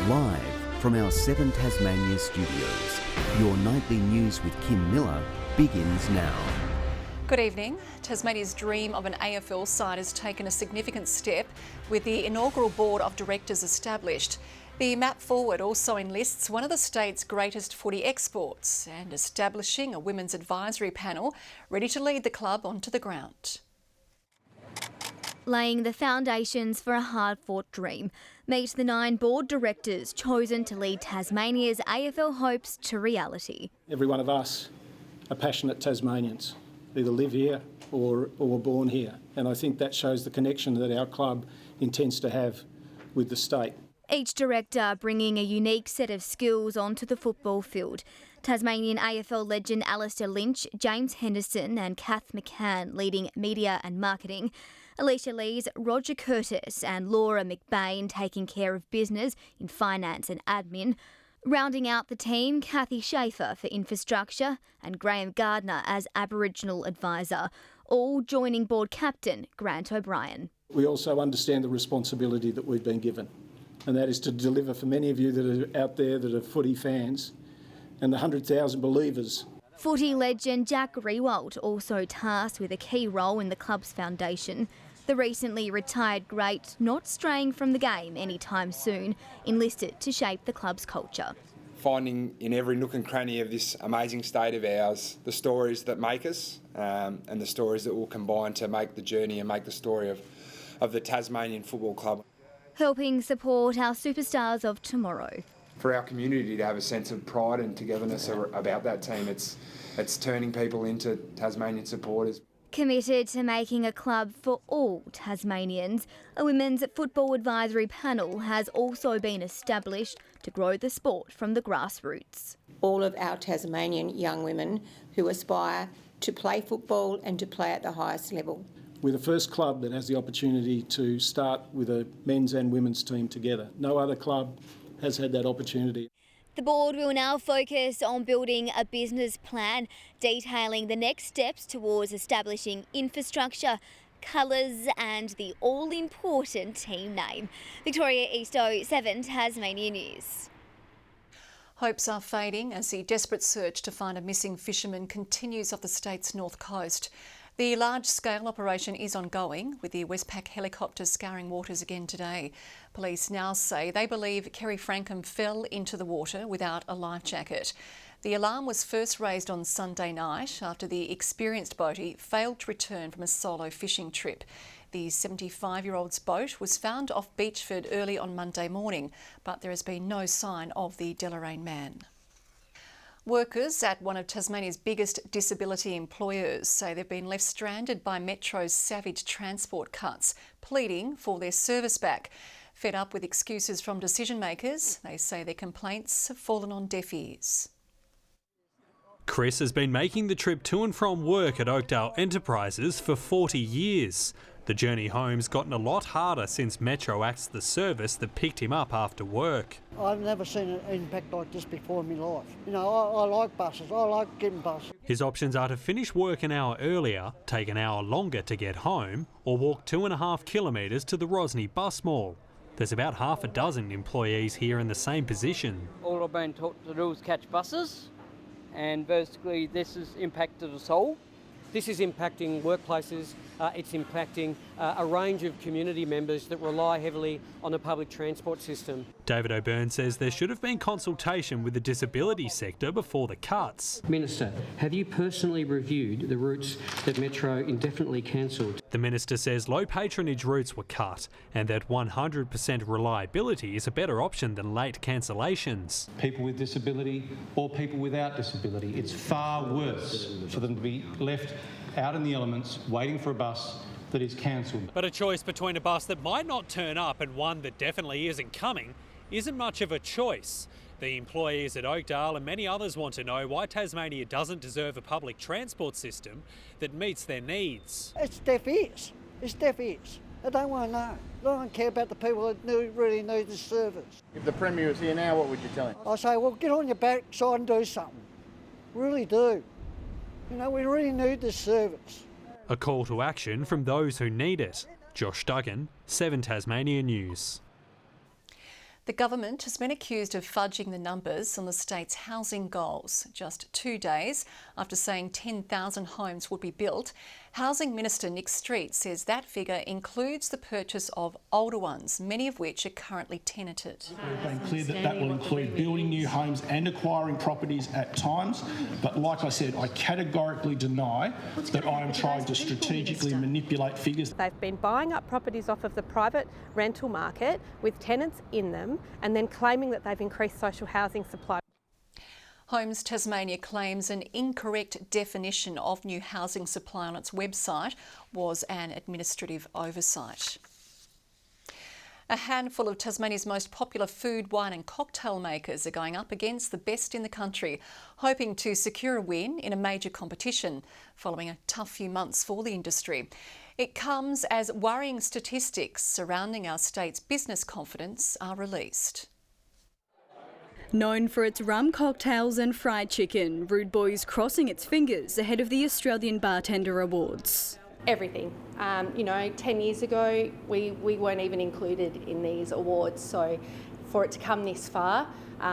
Live from our 7 Tasmania studios, your nightly news with Kim Miller begins now. Good evening. Tasmania's dream of an AFL side has taken a significant step with the inaugural board of directors established. The map forward also enlists one of the state's greatest footy exports and establishing a women's advisory panel ready to lead the club onto the ground. Laying the foundations for a hard-fought dream. Meet the 9 board directors chosen to lead Tasmania's AFL hopes to reality. Every one of us are passionate Tasmanians, either live here or were born here. And I think that shows the connection that our club intends to have with the state. Each director bringing a unique set of skills onto the football field. Tasmanian AFL legend Alistair Lynch, James Henderson and Kath McCann leading media and marketing. Alicia Lees, Roger Curtis and Laura McBain taking care of business in finance and admin. Rounding out the team, Kathy Schaefer for infrastructure and Graham Gardner as Aboriginal advisor, all joining board captain Grant O'Brien. We also understand the responsibility that we've been given, and that is to deliver for many of you that are out there that are footy fans and the 100,000 believers. Footy legend Jack Riewoldt also tasked with a key role in the club's foundation. The recently retired great, not straying from the game anytime soon, enlisted to shape the club's culture. Finding in every nook and cranny of this amazing state of ours the stories that make us and the stories that will combine to make the journey and make the story of the Tasmanian Football Club. Helping support our superstars of tomorrow. For our community to have a sense of pride and togetherness about that team, it's turning people into Tasmanian supporters. Committed to making a club for all Tasmanians, a women's football advisory panel has also been established to grow the sport from the grassroots. All of our Tasmanian young women who aspire to play football and to play at the highest level. We're the first club that has the opportunity to start with a men's and women's team together. No other club has had that opportunity. The board will now focus on building a business plan detailing the next steps towards establishing infrastructure, colours and the all-important team name. Victoria Easto, 7 Tasmania News. Hopes are fading as the desperate search to find a missing fisherman continues off the state's north coast. The large-scale operation is ongoing, with the Westpac helicopter scouring waters again today. Police now say they believe Kerry Frankham fell into the water without a life jacket. The alarm was first raised on Sunday night after the experienced boatie failed to return from a solo fishing trip. The 75-year-old's boat was found off Beachford early on Monday morning, but there has been no sign of the Deloraine man. Workers at one of Tasmania's biggest disability employers say they've been left stranded by Metro's savage transport cuts, pleading for their service back. Fed up with excuses from decision makers, they say their complaints have fallen on deaf ears. Chris has been making the trip to and from work at Oakdale Enterprises for 40 years. The journey home's gotten a lot harder since Metro axed the service that picked him up after work. I've never seen an impact like this before in my life. You know, I like buses, I like getting buses. His options are to finish work an hour earlier, take an hour longer to get home, or walk 2.5 kilometres to the Rosny bus mall. There's about half a dozen employees here in the same position. All I've been taught to do is catch buses, and basically this has impacted us all. This is impacting workplaces, it's impacting a range of community members that rely heavily on the public transport system. David O'Byrne says there should have been consultation with the disability sector before the cuts. Minister, have you personally reviewed the routes that Metro indefinitely cancelled? The Minister says low patronage routes were cut and that 100% reliability is a better option than late cancellations. People with disability or people without disability, it's far worse for them to be left out in the elements waiting for a bus that is cancelled. But a choice between a bus that might not turn up and one that definitely isn't coming isn't much of a choice. The employees at Oakdale and many others want to know why Tasmania doesn't deserve a public transport system that meets their needs. It's deaf ears. It's deaf ears. They don't want to know. They don't care about the people that really need the service. If the Premier was here now, what would you tell him? I say, well, get on your backside and do something. Really do. You know, we really need this service. A call to action from those who need it. Josh Duggan, 7 Tasmania News. The government has been accused of fudging the numbers on the state's housing goals. Just 2 days after saying 10,000 homes would be built, Housing Minister Nick Street says that figure includes the purchase of older ones, many of which are currently tenanted. We've been clear that that will include building new homes and acquiring properties at times, but like I said, I categorically deny that I am trying to strategically manipulate figures. They've been buying up properties off of the private rental market with tenants in them and then claiming that they've increased social housing supply. Homes Tasmania claims an incorrect definition of new housing supply on its website was an administrative oversight. A handful of Tasmania's most popular food, wine and cocktail makers are going up against the best in the country, hoping to secure a win in a major competition following a tough few months for the industry. It comes as worrying statistics surrounding our state's business confidence are released. Known for its rum cocktails and fried chicken, Rude Boy's crossing its fingers ahead of the Australian Bartender Awards. Everything. 10 years ago, we weren't even included in these awards, so for it to come this far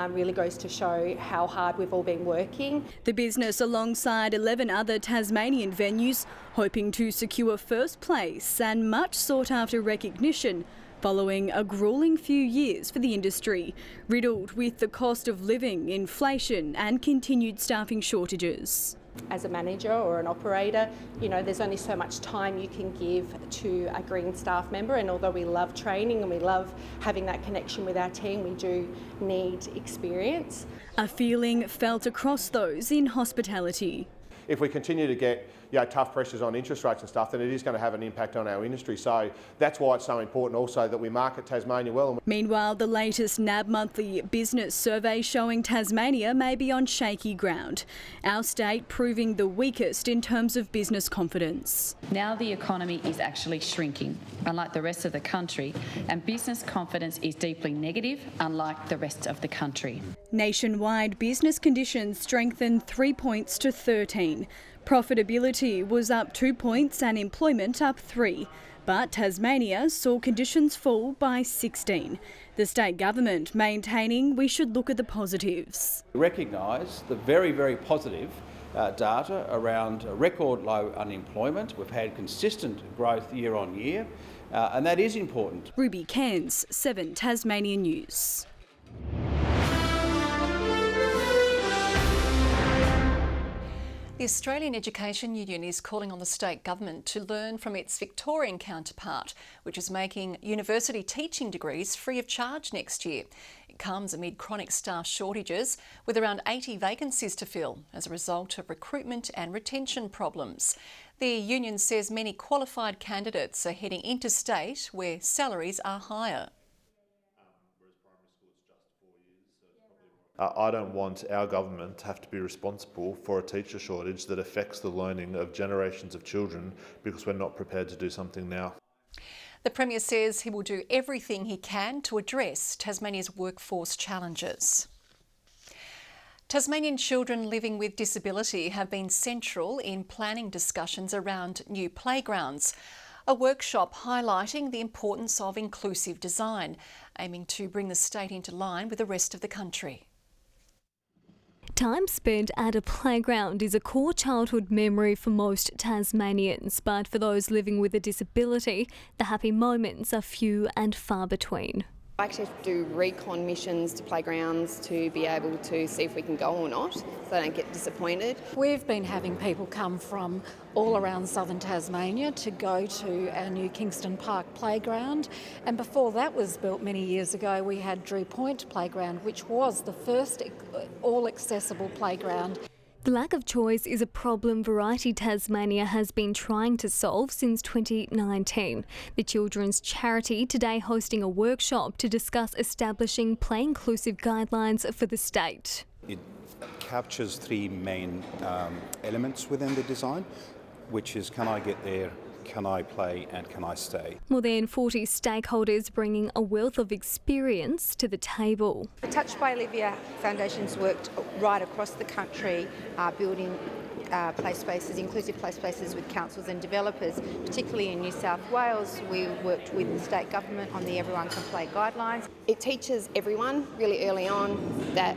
really goes to show how hard we've all been working. The business, alongside 11 other Tasmanian venues, hoping to secure first place and much sought after recognition following a gruelling few years for the industry, riddled with the cost of living, inflation and continued staffing shortages. As a manager or an operator, there's only so much time you can give to a green staff member, and although we love training and we love having that connection with our team, we do need experience. A feeling felt across those in hospitality. If we continue to get tough pressures on interest rates and stuff, then it is going to have an impact on our industry. So that's why it's so important also that we market Tasmania well. Meanwhile, the latest NAB monthly business survey showing Tasmania may be on shaky ground, our state proving the weakest in terms of business confidence. Now the economy is actually shrinking, unlike the rest of the country, and business confidence is deeply negative, unlike the rest of the country. Nationwide business conditions strengthened 3 points to 13. Profitability was up 2 points and employment up 3. But Tasmania saw conditions fall by 16. The state government maintaining we should look at the positives. We recognise the very, very positive data around record low unemployment. We've had consistent growth year on year, and that is important. Ruby Cairns, 7 Tasmanian News. The Australian Education Union is calling on the state government to learn from its Victorian counterpart, which is making university teaching degrees free of charge next year. It comes amid chronic staff shortages, with around 80 vacancies to fill as a result of recruitment and retention problems. The union says many qualified candidates are heading interstate where salaries are higher. I don't want our government to have to be responsible for a teacher shortage that affects the learning of generations of children because we're not prepared to do something now. The Premier says he will do everything he can to address Tasmania's workforce challenges. Tasmanian children living with disability have been central in planning discussions around new playgrounds. A workshop highlighting the importance of inclusive design, aiming to bring the state into line with the rest of the country. Time spent at a playground is a core childhood memory for most Tasmanians, but for those living with a disability, the happy moments are few and far between. I like to do recon missions to playgrounds to be able to see if we can go or not, so they don't get disappointed. We've been having people come from all around southern Tasmania to go to our new Kingston Park playground, and before that was built many years ago we had Drew Point Playground, which was the first all-accessible playground. The lack of choice is a problem Variety Tasmania has been trying to solve since 2019. The children's charity today hosting a workshop to discuss establishing play-inclusive guidelines for the state. It captures 3 main elements within the design, which is can I get there, can I play and can I stay? More than 40 stakeholders bringing a wealth of experience to the table. The Touch by Olivia Foundation's worked right across the country building play spaces, inclusive play spaces with councils and developers, particularly in New South Wales. We worked with the state government on the Everyone Can Play guidelines. It teaches everyone really early on that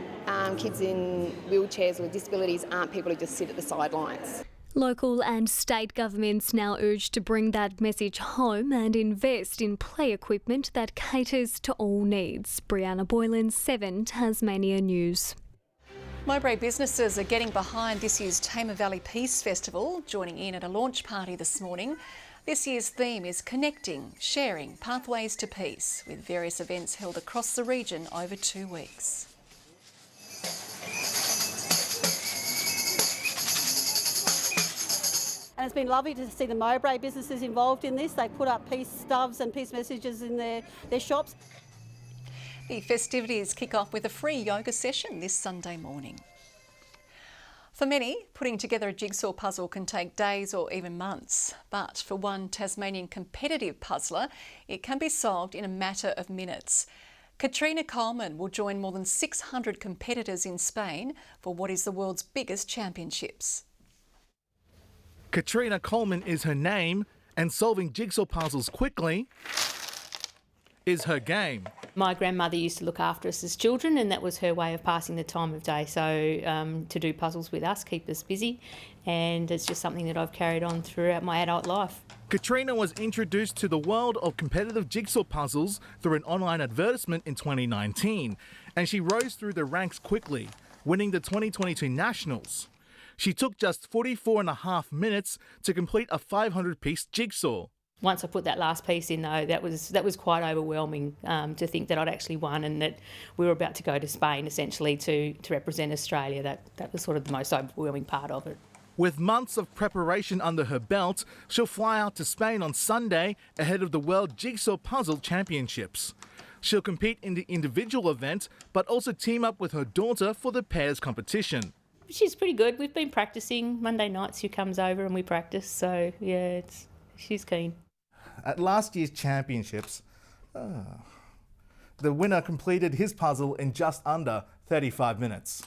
kids in wheelchairs or disabilities aren't people who just sit at the sidelines. Local and state governments now urge to bring that message home and invest in play equipment that caters to all needs. Brianna Boylan, 7 Tasmania News. Mowbray businesses are getting behind this year's Tamar Valley Peace Festival, joining in at a launch party this morning. This year's theme is Connecting, Sharing, Pathways to Peace, with various events held across the region over 2 weeks. And it's been lovely to see the Mowbray businesses involved in this. They put up peace doves and peace messages in their shops. The festivities kick off with a free yoga session this Sunday morning. For many, putting together a jigsaw puzzle can take days or even months. But for one Tasmanian competitive puzzler, it can be solved in a matter of minutes. Katrina Coleman will join more than 600 competitors in Spain for what is the world's biggest championships. Katrina Coleman is her name, and solving jigsaw puzzles quickly is her game. My grandmother used to look after us as children, and that was her way of passing the time of day. So to do puzzles with us, keep us busy, and it's just something that I've carried on throughout my adult life. Katrina was introduced to the world of competitive jigsaw puzzles through an online advertisement in 2019, and she rose through the ranks quickly, winning the 2022 Nationals. She took just 44.5 minutes to complete a 500-piece jigsaw. Once I put that last piece in, though, that was quite overwhelming to think that I'd actually won and that we were about to go to Spain, essentially, to represent Australia. That was sort of the most overwhelming part of it. With months of preparation under her belt, she'll fly out to Spain on Sunday ahead of the World Jigsaw Puzzle Championships. She'll compete in the individual event, but also team up with her daughter for the pairs competition. She's pretty good. We've been practicing. Monday nights she comes over and we practice. So, yeah, she's keen. At last year's championships, the winner completed his puzzle in just under 35 minutes.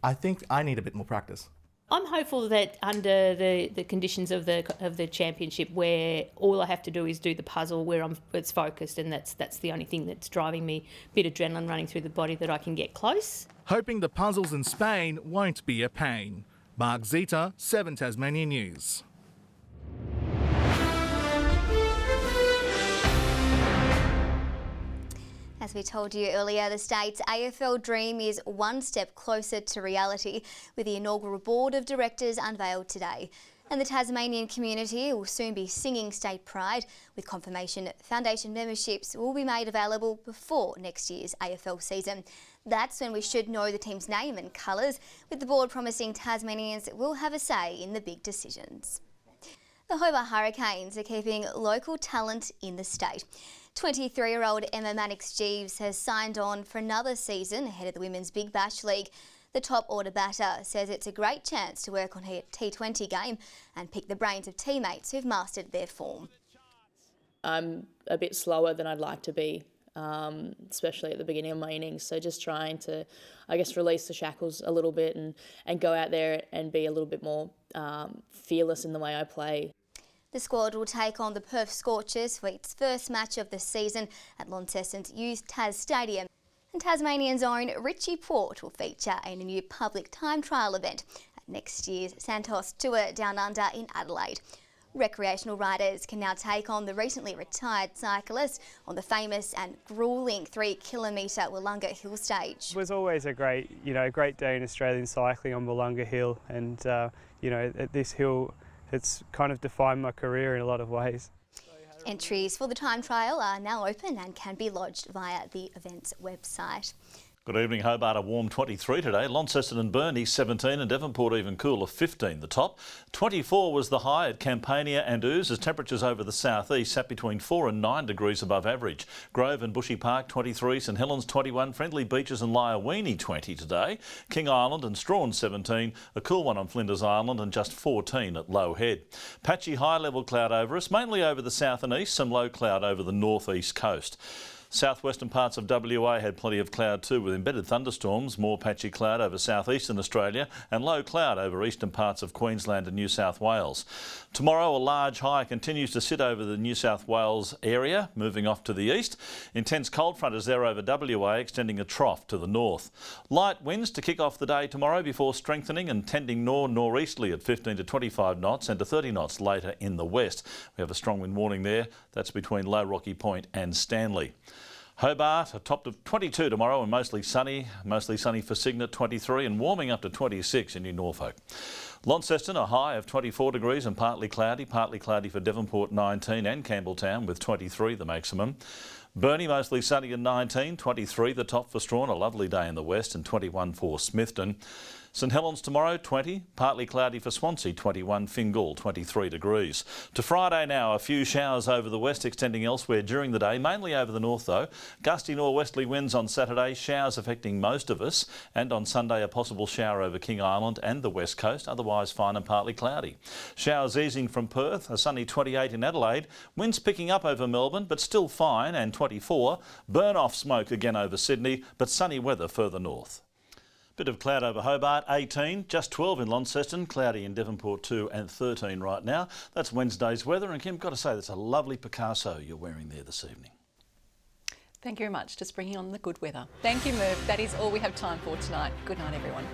I think I need a bit more practice. I'm hopeful that under the conditions of the championship, where all I have to do is do the puzzle, where it's focused, and that's the only thing that's driving me, a bit of adrenaline running through the body, that I can get close. Hoping the puzzles in Spain won't be a pain. Mark Zita, 7 Tasmania News. As we told you earlier, the state's AFL dream is one step closer to reality, with the inaugural board of directors unveiled today. And the Tasmanian community will soon be singing state pride, with confirmation foundation memberships will be made available before next year's AFL season. That's when we should know the team's name and colours, with the board promising Tasmanians will have a say in the big decisions. The Hobart Hurricanes are keeping local talent in the state. 23-year-old Emma Mannix-Jeeves has signed on for another season ahead of the Women's Big Bash League. The top order batter says it's a great chance to work on her T20 game and pick the brains of teammates who've mastered their form. I'm a bit slower than I'd like to be, especially at the beginning of my innings. So just trying to, I guess, release the shackles a little bit and go out there and be a little bit more fearless in the way I play. The squad will take on the Perth Scorchers for its first match of the season at Launceston's Youth Tas Stadium. And Tasmanian's own Richie Port will feature in a new public time trial event at next year's Santos Tour Down Under in Adelaide. Recreational riders can now take on the recently retired cyclist on the famous and gruelling 3-kilometre Willunga Hill stage. It was always a great day in Australian cycling on Willunga Hill, and at this hill, it's kind of defined my career in a lot of ways. Entries for the time trial are now open and can be lodged via the event's website. Good evening. Hobart a warm 23 today. Launceston and Burnie 17 and Devonport even cooler 15 the top. 24 was the high at Campania and Ouse as temperatures over the southeast sat between 4 and 9 degrees above average. Grove and Bushy Park 23, St Helens 21, Friendly Beaches and Lyoweeney 20 today. King Island and Strawn 17, a cool one on Flinders Island and just 14 at Low Head. Patchy high level cloud over us, mainly over the south and east, some low cloud over the northeast coast. Southwestern parts of WA had plenty of cloud too, with embedded thunderstorms, more patchy cloud over southeastern Australia and low cloud over eastern parts of Queensland and New South Wales. Tomorrow, a large high continues to sit over the New South Wales area, moving off to the east. Intense cold front is there over WA, extending a trough to the north. Light winds to kick off the day tomorrow before strengthening and tending northeasterly at 15 to 25 knots and to 30 knots later in the west. We have a strong wind warning there. That's between Low Rocky Point and Stanley. Hobart, a top of 22 tomorrow and mostly sunny for Cygnet 23 and warming up to 26 in New Norfolk. Launceston, a high of 24 degrees and partly cloudy for Devonport 19 and Campbelltown with 23 the maximum. Burnie mostly sunny at 19, 23 the top for Strawn, a lovely day in the west, and 21 for Smithton. St Helens tomorrow, 20, partly cloudy for Swansea, 21, Fingal, 23 degrees. To Friday now, a few showers over the west extending elsewhere during the day, mainly over the north though. Gusty northwesterly winds on Saturday, showers affecting most of us, and on Sunday a possible shower over King Island and the west coast, otherwise fine and partly cloudy. Showers easing from Perth, a sunny 28 in Adelaide, winds picking up over Melbourne but still fine and 24, burn off smoke again over Sydney but sunny weather further north. Bit of cloud over Hobart, 18, just 12 in Launceston, cloudy in Devonport 2 and 13 right now. That's Wednesday's weather, and Kim, got to say that's a lovely Picasso you're wearing there this evening. Thank you very much, just bringing on the good weather. Thank you, Merv. That is all we have time for tonight. Good night, everyone.